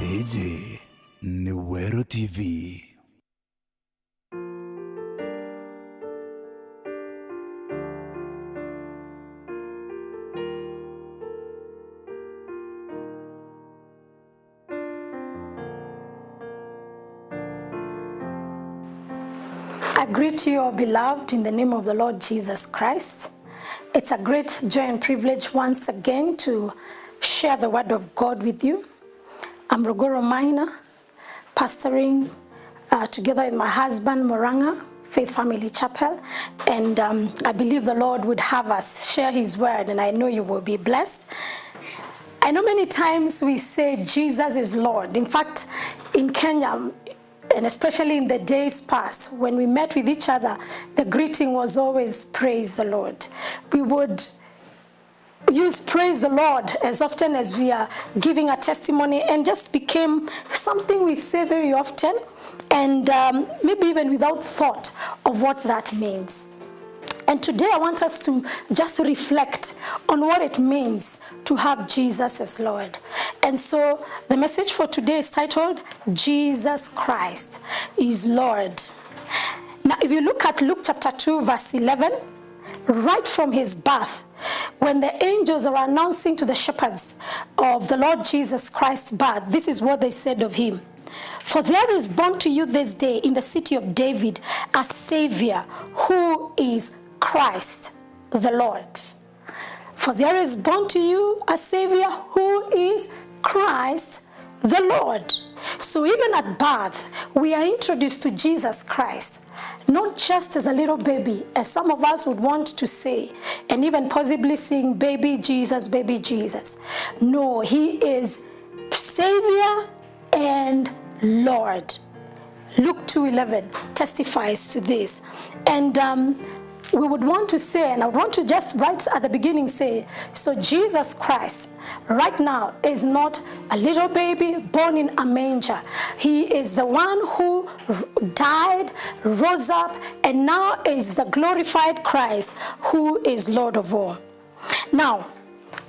Hiji ni Meru TV. I greet you all, beloved, in the name of the Lord Jesus Christ. It's a great joy and privilege once again to share the word of God with you. I'm Rogoro Minor, pastoring together with my husband, Moranga, Faith Family Chapel. And I believe the Lord would have us share his word, and I know you will be blessed. I know many times we say Jesus is Lord. In fact, in Kenya, and especially in the days past, when we met with each other, the greeting was always praise the Lord. We would use praise the Lord as often as we are giving a testimony, and just became something we say very often, and maybe even without thought of what that means. And today I want us to just reflect on what it means to have Jesus as Lord. And so the message for today is titled, Jesus Christ is Lord. Now, if you look at Luke chapter 2, verse 11, right from his birth, when the angels are announcing to the shepherds of the Lord Jesus Christ's birth, this is what they said of him. For there is born to you this day in the city of David a Savior who is Christ the Lord. For there is born to you a Savior who is Christ the Lord. So even at birth, we are introduced to Jesus Christ, not just as a little baby, as some of us would want to say, and even possibly sing, baby Jesus, baby Jesus. No, he is Savior and Lord. Luke 2:11 testifies to this. And we would want to say, and I want to just right at the beginning say, so Jesus Christ right now is not a little baby born in a manger. He is the one who died, rose up, and now is the glorified Christ who is Lord of all. Now,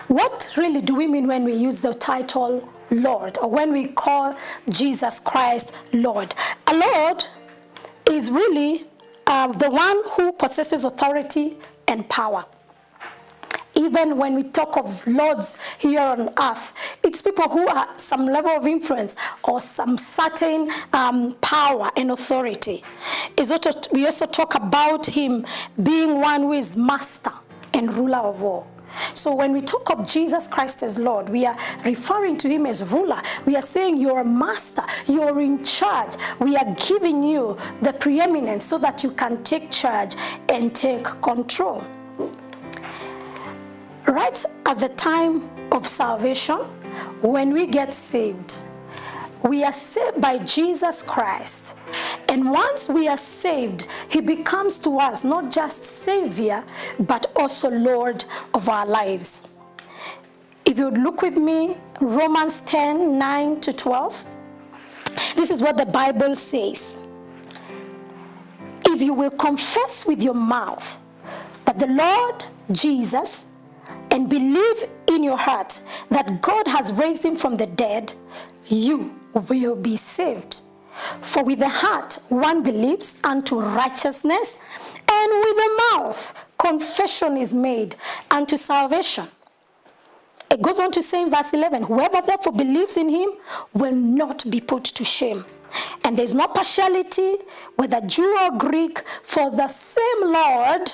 what really do we mean when we use the title Lord, or when we call Jesus Christ Lord? A Lord is really the one who possesses authority and power. Even when we talk of lords here on earth, it's people who are some level of influence or some certain power and authority. We also talk about him being one who is master and ruler of all. So when we talk of Jesus Christ as Lord, we are referring to him as ruler. We are saying you're a master, you're in charge. We are giving you the preeminence so that you can take charge and take control. Right at the time of salvation, when we get saved, we are saved by Jesus Christ. And once we are saved, he becomes to us not just Savior, but also Lord of our lives. If you would look with me, Romans 10:9-12. This is what the Bible says. If you will confess with your mouth that the Lord Jesus and believe in your heart that God has raised him from the dead, you will be saved. For with the heart one believes unto righteousness, and with the mouth confession is made unto salvation. It goes on to say in verse 11, whoever therefore believes in him will not be put to shame. And there is no partiality, whether Jew or Greek, for the same Lord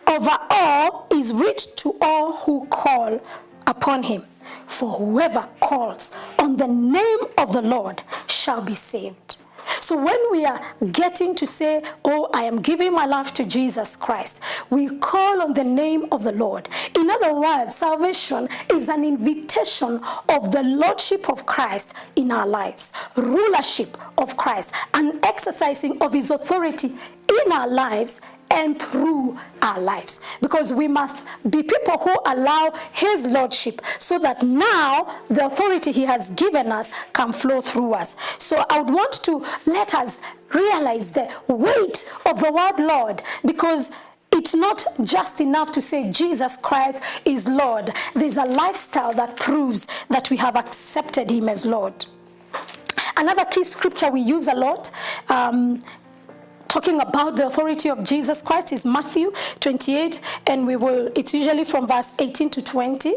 over all is rich to all who call upon him. For whoever calls on the name of the Lord shall be saved. So when we are getting to say, oh, I am giving my life to Jesus Christ, we call on the name of the Lord. In other words, salvation is an invitation of the Lordship of Christ in our lives, rulership of Christ, an exercising of his authority in our lives and through our lives, because we must be people who allow his lordship so that now the authority he has given us can flow through us. So I would want to let us realize the weight of the word Lord, because it it's not just enough to say Jesus Christ is Lord. There's a lifestyle that proves that we have accepted him as Lord. Another key scripture we use a lot, talking about the authority of Jesus Christ, is Matthew 28, and it's usually from verse 18 to 20.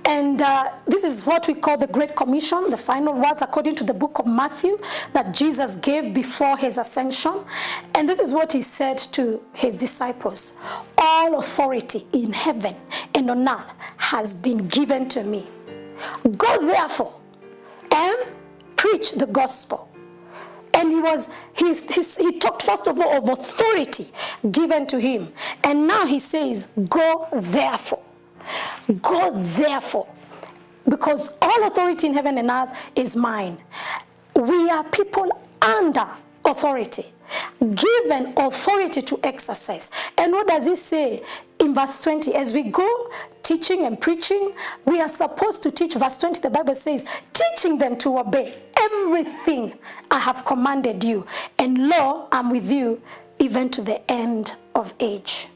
And this is what we call the Great Commission, the final words according to the book of Matthew that Jesus gave before his ascension. And this is what he said to his disciples: all authority in heaven and on earth has been given to me. Go therefore and preach the gospel. And he talked first of all of authority given to him. And now he says, go therefore. Go therefore. Because all authority in heaven and earth is mine. We are people under authority, given authority to exercise. And what does he say in verse 20? As we go teaching and preaching, we are supposed to teach. Verse 20, the Bible says, teaching them to obey everything I have commanded you. And lo, I'm with you even to the end of age.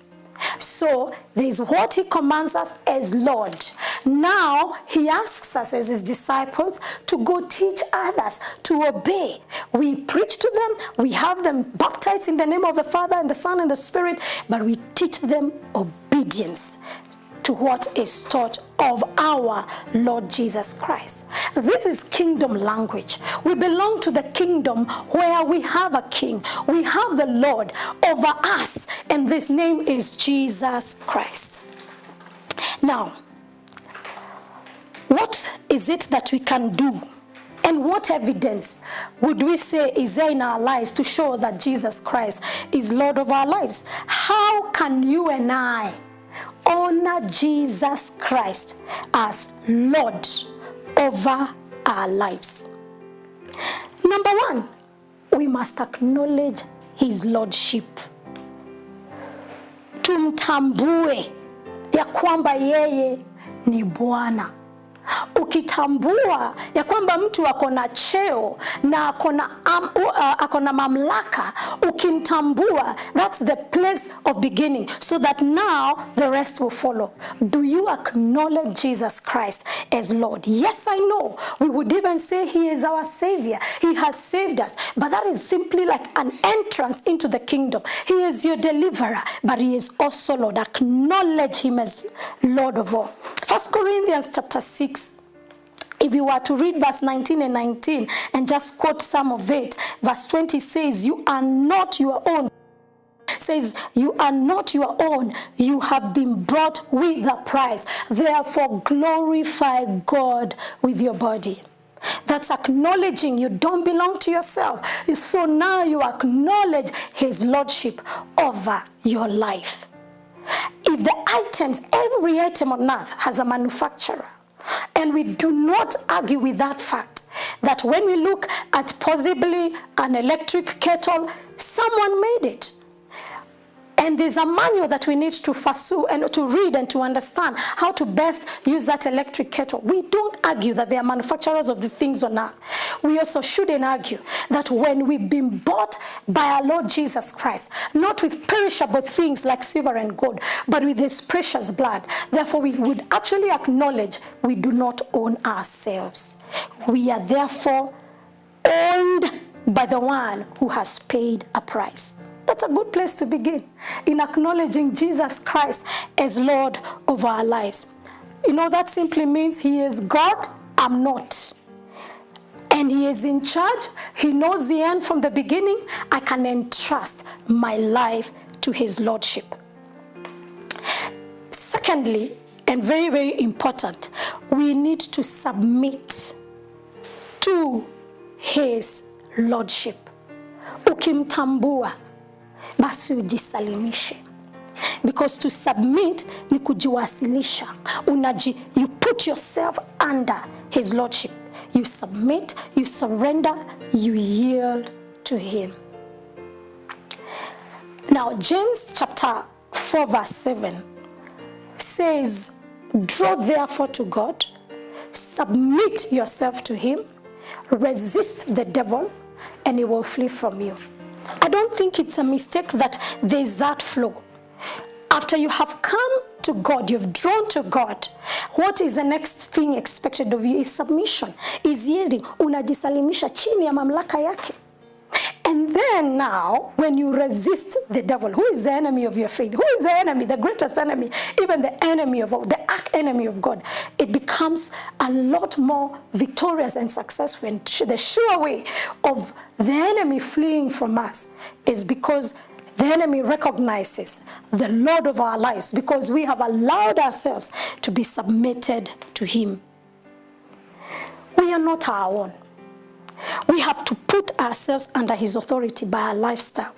So there is what he commands us as Lord. Now he asks us as his disciples to go teach others to obey. We preach to them, we have them baptized in the name of the Father and the Son and the Spirit, but we teach them obedience to what is taught of our Lord Jesus Christ. This is kingdom language. We belong to the kingdom where we have a king. We have the Lord over us, and this name is Jesus Christ. Now, what is it that we can do? And what evidence would we say is there in our lives to show that Jesus Christ is Lord of our lives? How can you and I honor Jesus Christ as Lord over our lives? Number one, we must acknowledge his lordship. Tumtambue ya kwamba yeye ni Bwana. Ukitambua ya kwamba mtu akona cheo na akona mamlaka, ukimtambua, that's the place of beginning, so that now the rest will follow. Do you acknowledge Jesus Christ as Lord? Yes, I know. We would even say he is our Savior. He has saved us. But that is simply like an entrance into the kingdom. He is your deliverer, but he is also Lord. Acknowledge him as Lord of all. 1 Corinthians chapter 6. If you were to read verse 19 and 19 and just quote some of it, verse 20 says, you are not your own. Says, you are not your own. You have been bought with a price. Therefore, glorify God with your body. That's acknowledging you don't belong to yourself. So now you acknowledge his lordship over your life. If the items, every item on earth has a manufacturer, and we do not argue with that fact, that when we look at possibly an electric kettle, someone made it. And there's a manual that we need to pursue and to read and to understand how to best use that electric kettle. We don't argue that they are manufacturers of the things on earth. We also shouldn't argue that when we've been bought by our Lord Jesus Christ, not with perishable things like silver and gold, but with his precious blood, therefore we would actually acknowledge we do not own ourselves. We are therefore owned by the one who has paid a price. That's a good place to begin, in acknowledging Jesus Christ as Lord of our lives. You know, that simply means he is God, I'm not. And he is in charge. He knows the end from the beginning. I can entrust my life to his lordship. Secondly, and very, very important, we need to submit to his lordship. Ukimtambua, basi ujisalimishe. Because to submit ni kujiwasilisha. You put yourself under his lordship. You submit, you surrender, you yield to him. Now, James chapter 4 verse 7 says, draw therefore to God, submit yourself to him, resist the devil, and he will flee from you. I don't think it's a mistake that there's that flow. After you have come to God, you've drawn to God, what is the next thing expected of you? Is submission, is yielding. Unajisalimisha chini ya mamlaka yake. And then now, when you resist the devil, who is the enemy of your faith? Who is the enemy, the greatest enemy, even the enemy of all, the arch enemy of God? It becomes a lot more victorious and successful. And the sure way of the enemy fleeing from us is because the enemy recognizes the Lord of our lives, because we have allowed ourselves to be submitted to him. We are not our own. We have to put ourselves under his authority by our lifestyle.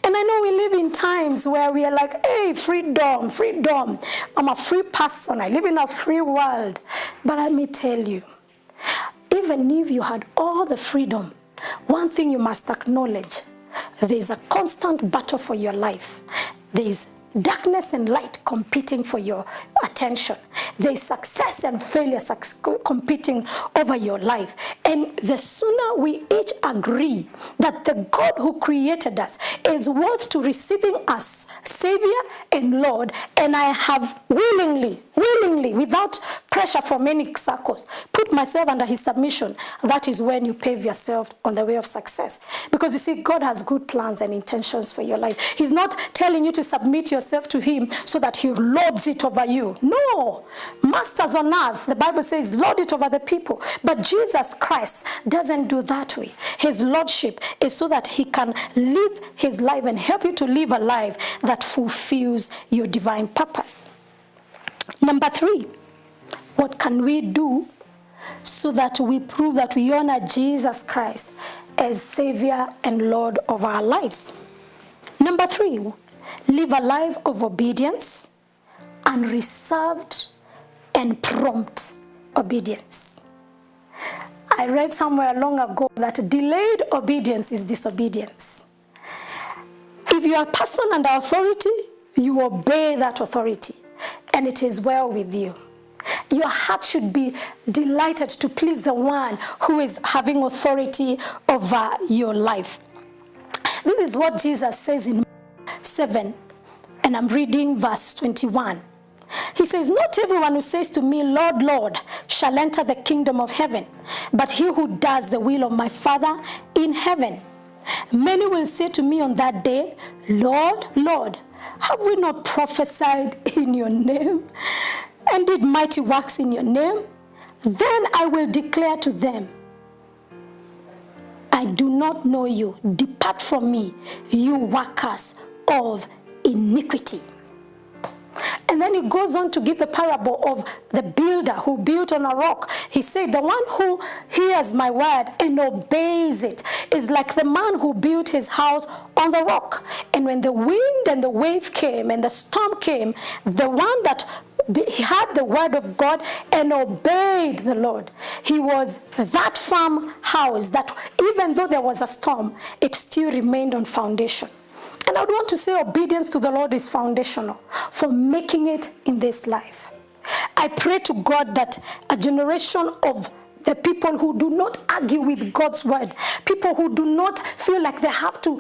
And I know we live in times where we are like, hey, freedom, freedom. I'm a free person. I live in a free world. But let me tell you, even if you had all the freedom, one thing you must acknowledge, there's a constant battle for your life. There's darkness and light competing for your attention. There's success and failure competing over your life. And the sooner we each agree that the God who created us is worth to receiving us Savior and Lord, and I have willingly, without pressure from any circles, put myself under his submission, that is when you pave yourself on the way of success. Because you see, God has good plans and intentions for your life. He's not telling you to submit yourself to him so that he lords it over you. No. Masters on earth, the Bible says, lord it over the people. But Jesus Christ doesn't do that way. His lordship is so that he can live his life and help you to live a life that fulfills your divine purpose. Number 3, what can we do so that we prove that we honor Jesus Christ as Savior and Lord of our lives? Number 3, live a life of obedience and reserved and prompt obedience. I read somewhere long ago that delayed obedience is disobedience. If you are a person under authority, you obey that authority, and it is well with you. Your heart should be delighted to please the one who is having authority over your life. This is what Jesus says in 7, and I'm reading verse 21. He says, not everyone who says to me, Lord, Lord, shall enter the kingdom of heaven, but he who does the will of my Father in heaven. Many will say to me on that day, Lord, Lord, have we not prophesied in your name and did mighty works in your name? Then I will declare to them, I do not know you. Depart from me, you workers of iniquity. And then he goes on to give the parable of the builder who built on a rock. He said, the one who hears my word and obeys it is like the man who built his house on the rock. And when the wind and the wave came and the storm came, the one that he had the word of God and obeyed the Lord, he was that firm house that even though there was a storm, it still remained on foundation. And I would want to say obedience to the Lord is foundational for making it in this life. I pray to God that a generation of the people who do not argue with God's word, people who do not feel like they have to,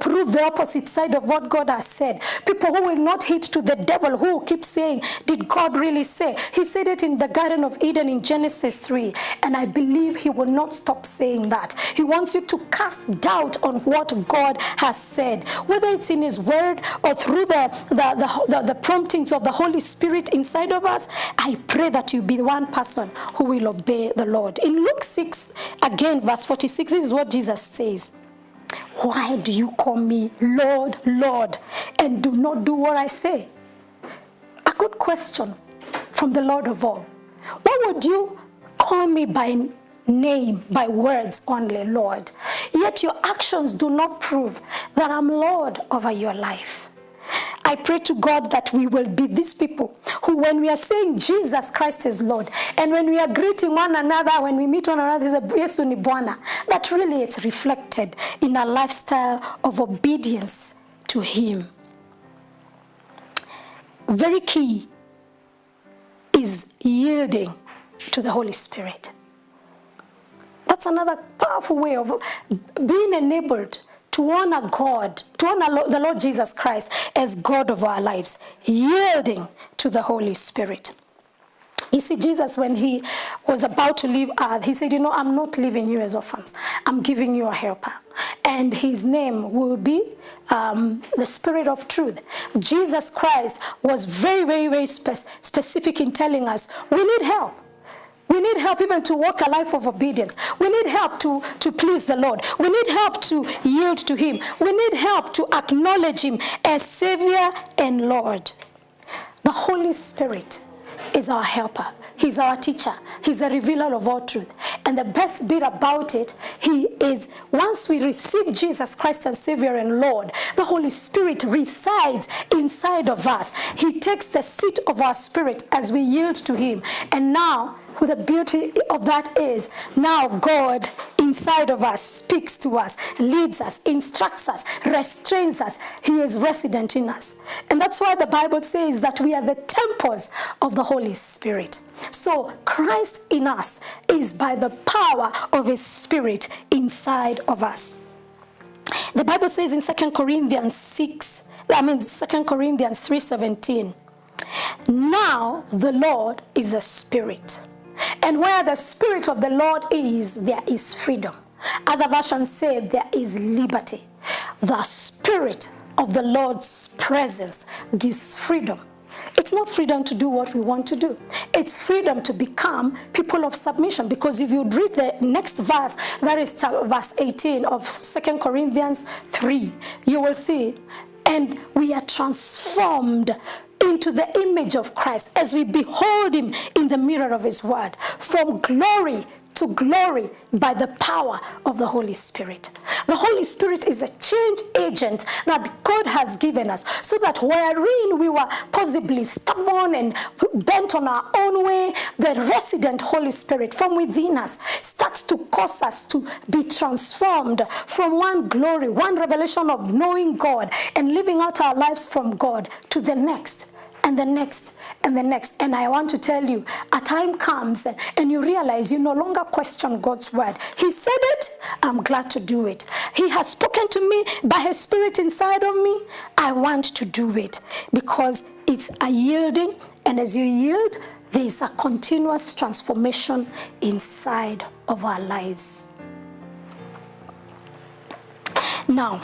prove the opposite side of what God has said, people who will not hit to the devil, who keep saying, did God really say? He said it in the Garden of Eden in Genesis 3, and I believe he will not stop saying that. He wants you to cast doubt on what God has said, whether it's in his word or through the promptings of the Holy Spirit inside of us. I pray that you be one person who will obey the Lord. In Luke 6, again, verse 46, this is what Jesus says. Why do you call me Lord, Lord, and do not do what I say? A good question from the Lord of all. Why would you call me by name, by words only, Lord, yet your actions do not prove that I'm Lord over your life? I pray to God that we will be these people who, when we are saying Jesus Christ is Lord, and when we are greeting one another, when we meet one another, Yesu ni Bwana, that really it's reflected in a lifestyle of obedience to him. Very key is yielding to the Holy Spirit. That's another powerful way of being enabled to honor God, to honor the Lord Jesus Christ as God of our lives, yielding to the Holy Spirit. You see, Jesus, when he was about to leave earth, he said, I'm not leaving you as orphans. I'm giving you a helper. And his name will be the Spirit of Truth. Jesus Christ was very, very, very specific in telling us we need help. We need help even to walk a life of obedience. We need help to please the Lord. We need help to yield to him. We need help to acknowledge him as Savior and Lord. The Holy Spirit is our helper. He's our teacher. He's a revealer of all truth. And the best bit about it, he is, once we receive Jesus Christ as Savior and Lord, the Holy Spirit resides inside of us. He takes the seat of our spirit as we yield to him. And now, the beauty of that is, now God inside of us speaks to us, leads us, instructs us, restrains us. He is resident in us. And that's why the Bible says that we are the temples of the Holy Spirit. So Christ in us is by the power of his Spirit inside of us. The Bible says in 2 Corinthians 3:17, now the Lord is the Spirit. And where the Spirit of the Lord is, there is freedom. Other versions say there is liberty. The Spirit of the Lord's presence gives freedom. It's not freedom to do what we want to do. It's freedom to become people of submission. Because if you read the next verse, that is verse 18 of 2 Corinthians 3, you will see, and we are transformed into the image of Christ as we behold him in the mirror of his word, from glory to glory by the power of the Holy Spirit. The Holy Spirit is a change agent that God has given us, so that wherein we were possibly stubborn and bent on our own way, the resident Holy Spirit from within us starts to cause us to be transformed from one glory, one revelation of knowing God and living out our lives from God, to the next and the next and the next. And I want to tell you, a time comes and you realize you no longer question God's word. He said it, I'm glad to do it. He has spoken to me by his Spirit inside of me. I want to do it, because it's a yielding, and as you yield, there is a continuous transformation inside of our lives. Now,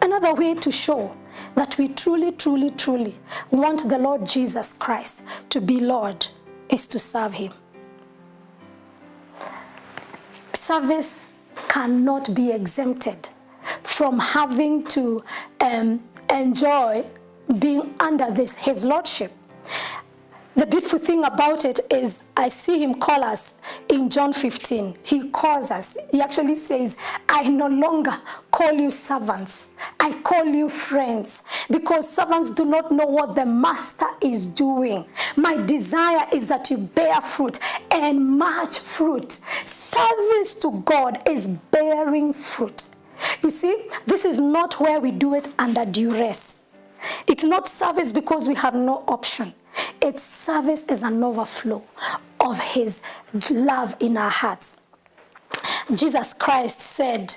another way to show that we truly, truly, truly want the Lord Jesus Christ to be Lord is to serve him. Service cannot be exempted from having to enjoy being under his lordship. The beautiful thing about it is, I see him call us in John 15. He calls us. He actually says, I no longer call you servants. I call you friends, because servants do not know what the master is doing. My desire is that you bear fruit, and much fruit. Service to God is bearing fruit. You see, this is not where we do it under duress. It's not service because we have no option. It's service as an overflow of his love in our hearts. Jesus Christ said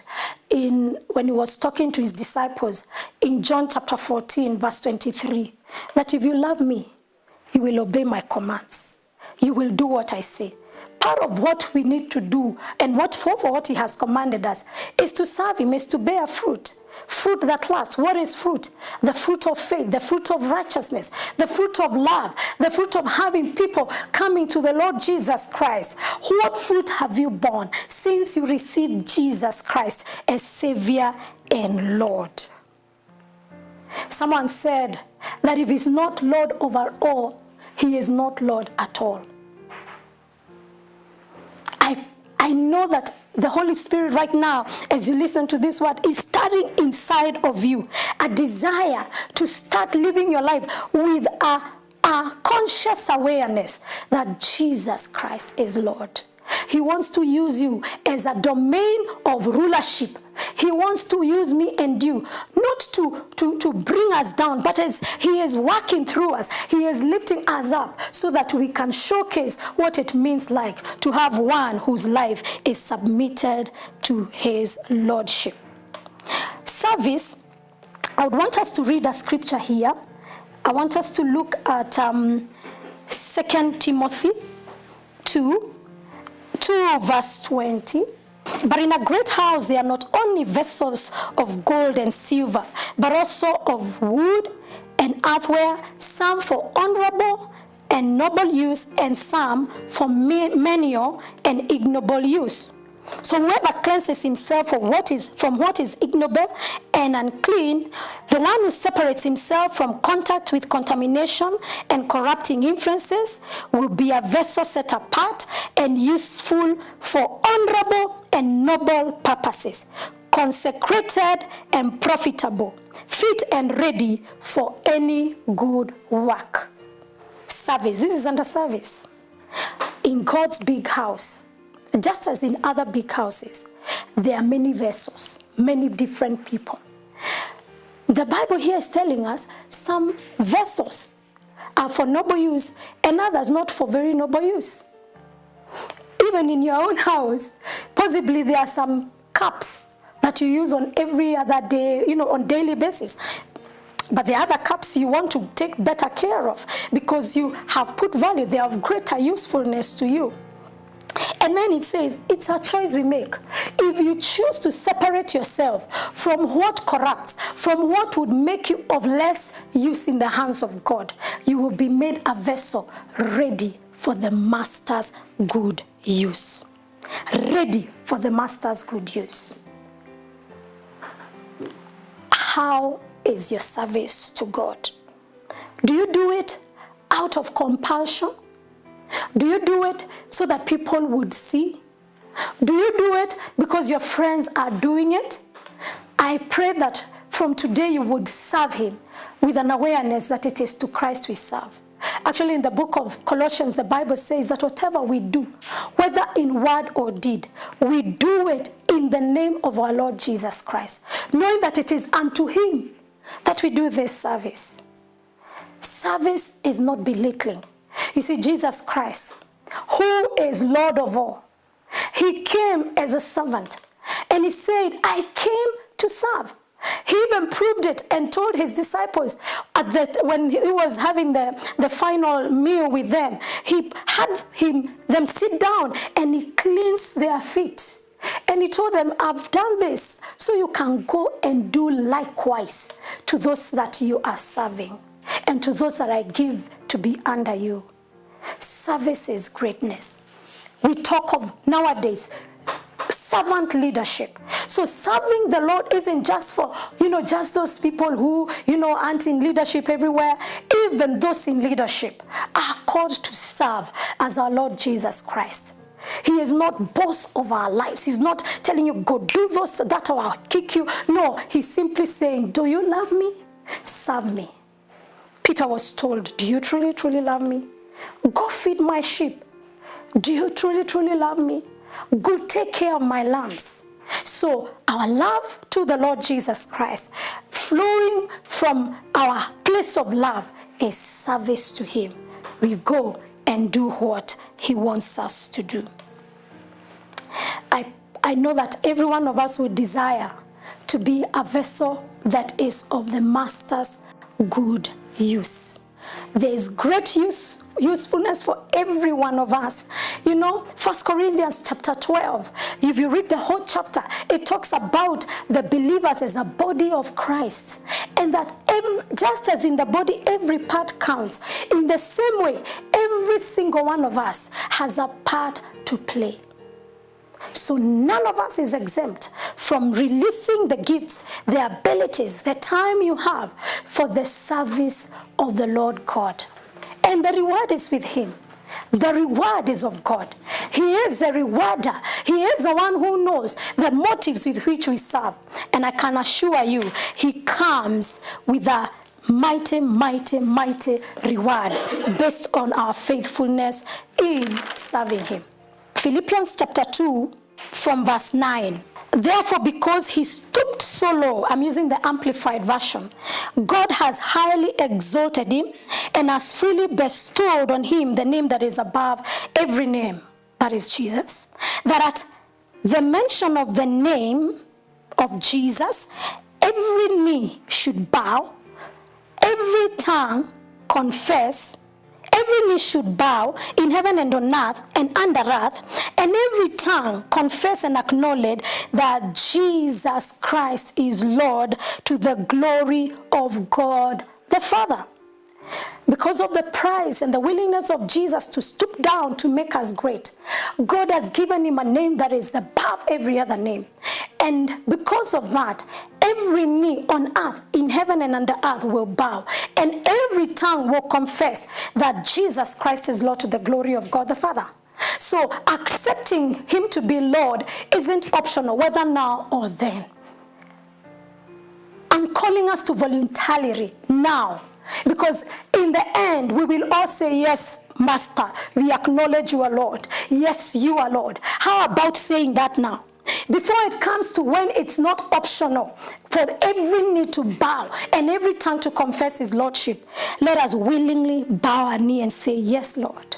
when he was talking to his disciples in John chapter 14 verse 23, that if you love me, you will obey my commands. You will do what I say. Part of what we need to do, and for what he has commanded us, is to serve him, is to bear fruit. Fruit that lasts. What is fruit? The fruit of faith, the fruit of righteousness, the fruit of love, the fruit of having people coming to the Lord Jesus Christ. What fruit have you borne since you received Jesus Christ as Savior and Lord? Someone said that if he's not Lord over all, he is not Lord at all. I know that the Holy Spirit right now, as you listen to this word, is starting inside of you a desire to start living your life with a conscious awareness that Jesus Christ is Lord. He wants to use you as a domain of rulership. He wants to use me and you, not to bring us down, but as he is working through us, he is lifting us up so that we can showcase what it means like to have one whose life is submitted to his lordship. service, I would want us to read a scripture here. I want us to look at 2 Timothy 2 verse 20. But in a great house there are not only vessels of gold and silver, but also of wood and earthenware, some for honorable and noble use, and some for menial and ignoble use. So whoever cleanses himself from what is ignoble and unclean, the one who separates himself from contact with contamination and corrupting influences, will be a vessel set apart and useful for honorable and noble purposes, consecrated and profitable, fit and ready for any good work. Service. This is under service. In God's big house, just as in other big houses, there are many vessels, many different people. The Bible here is telling us some vessels are for noble use and others not for very noble use. Even in your own house, possibly there are some cups that you use on every other day, on daily basis. But the other cups you want to take better care of because you have put value, they are of greater usefulness to you. And then it says, it's a choice we make. If you choose to separate yourself from what corrupts, from what would make you of less use in the hands of God, you will be made a vessel ready for the master's good use. Ready for the master's good use. How is your service to God? Do you do it out of compulsion? Do you do it so that people would see? Do you do it because your friends are doing it? I pray that from today you would serve him with an awareness that it is to Christ we serve. Actually, in the book of Colossians, the Bible says that whatever we do, whether in word or deed, we do it in the name of our Lord Jesus Christ, knowing that it is unto him that we do this service. Service is not belittling. You see, Jesus Christ, who is Lord of all, he came as a servant and he said, I came to serve. He even proved it and told his disciples when he was having the final meal with them, he had them sit down and he cleansed their feet. And he told them, I've done this so you can go and do likewise to those that you are serving and to those that I give to be under you. Service is greatness. We talk of nowadays servant leadership. So serving the Lord isn't just for, just those people who, aren't in leadership everywhere. Even those in leadership are called to serve as our Lord Jesus Christ. He is not boss of our lives. He's not telling you, go do this, that, or I'll kick you. No, he's simply saying, do you love me? Serve me. Peter was told, do you truly, truly love me? Go feed my sheep. Do you truly, truly love me? Go take care of my lambs. So our love to the Lord Jesus Christ, flowing from our place of love, is service to him. We go and do what he wants us to do. I know that every one of us would desire to be a vessel that is of the master's good use. There is great usefulness for every one of us. 1 Corinthians chapter 12, if you read the whole chapter, it talks about the believers as a body of Christ. And that just as in the body every part counts, in the same way, every single one of us has a part to play. So none of us is exempt from releasing the gifts, the abilities, the time you have for the service of the Lord God. And the reward is with him. The reward is of God. He is the rewarder. He is the one who knows the motives with which we serve. And I can assure you, he comes with a mighty, mighty, mighty reward based on our faithfulness in serving him. Philippians chapter 2 from verse 9. Therefore, because he stooped so low, I'm using the Amplified Version, God has highly exalted him and has freely bestowed on him the name that is above every name, that is Jesus, that at the mention of the name of Jesus, every knee should bow, every tongue confess, every knee should bow in heaven and on earth and under earth, and every tongue confess and acknowledge that Jesus Christ is Lord, to the glory of God the Father. Because of the price and the willingness of Jesus to stoop down to make us great, God has given him a name that is above every other name. And because of that, every knee on earth, in heaven and under earth will bow, and every tongue will confess that Jesus Christ is Lord, to the glory of God the Father. So accepting him to be Lord isn't optional, whether now or then. I'm calling us to voluntarily now. Because in the end, we will all say, yes, Master, we acknowledge you are Lord. Yes, you are Lord. How about saying that now? Before it comes to when it's not optional for every knee to bow and every tongue to confess his Lordship, let us willingly bow our knee and say, yes, Lord,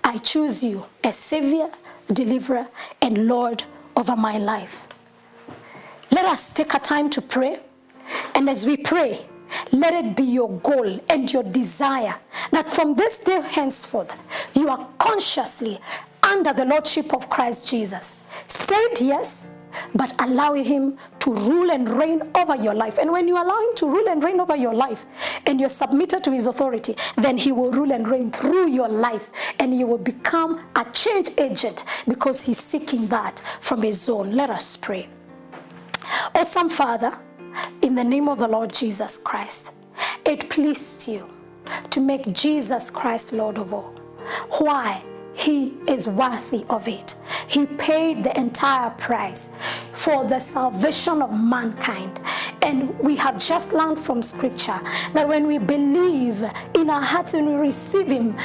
I choose you as Savior, Deliverer, and Lord over my life. Let us take a time to pray. And as we pray, let it be your goal and your desire that from this day henceforth, you are consciously under the Lordship of Christ Jesus. Saved, yes, but allow him to rule and reign over your life. And when you allow him to rule and reign over your life, and you're submitted to his authority, then he will rule and reign through your life, and you will become a change agent because he's seeking that from his own. Let us pray. Awesome Father, in the name of the Lord Jesus Christ, it pleased you to make Jesus Christ Lord of all. Why? He is worthy of it. He paid the entire price for the salvation of mankind. And we have just learned from scripture that when we believe in our hearts and we receive him,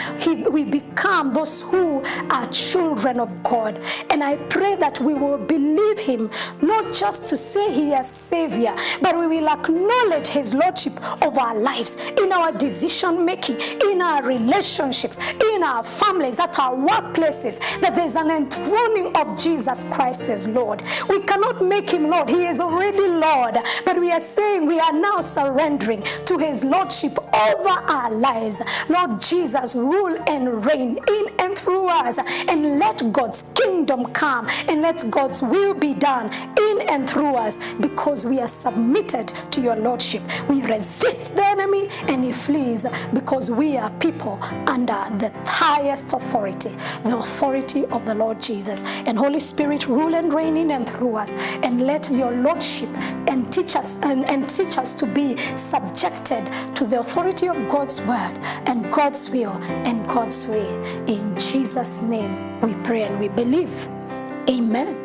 we become those who are children of God. And I pray that we will believe him, not just to say he is Savior, but we will acknowledge his Lordship of our lives, in our decision making, in our relationships, in our families, at our workplaces, that there's an enthroning of Jesus Christ as Lord. We cannot make him Lord. He is already Lord. But we are saying we are now surrendering to his Lordship over our lives. Lord Jesus, rule and reign in and through us, and let God's kingdom come, and let God's will be done in and through us, because we are submitted to your Lordship. We resist the enemy and he flees, because we are people under the highest authority, the authority of the Lord Jesus. And Holy Spirit, rule and reign in and through us, and let your Lordship and teach us and teach us to be subjected to the authority of God's word and God's will and God's way. In Jesus' name we pray and we believe. Amen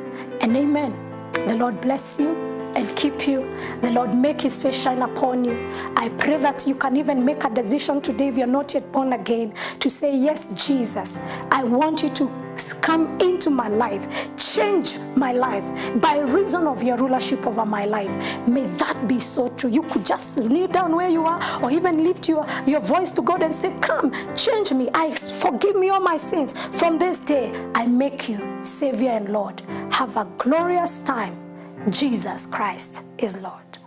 and amen. The Lord bless you and keep you. The Lord make his face shine upon you. I pray that you can even make a decision today, if you're not yet born again, to say, yes, Jesus, I want you to come into my life, change my life by reason of your rulership over my life. May that be so true. You could just kneel down where you are, or even lift your voice to God and say, come, change me. Forgive me all my sins. From this day, I make you Savior and Lord. Have a glorious time. Jesus Christ is Lord.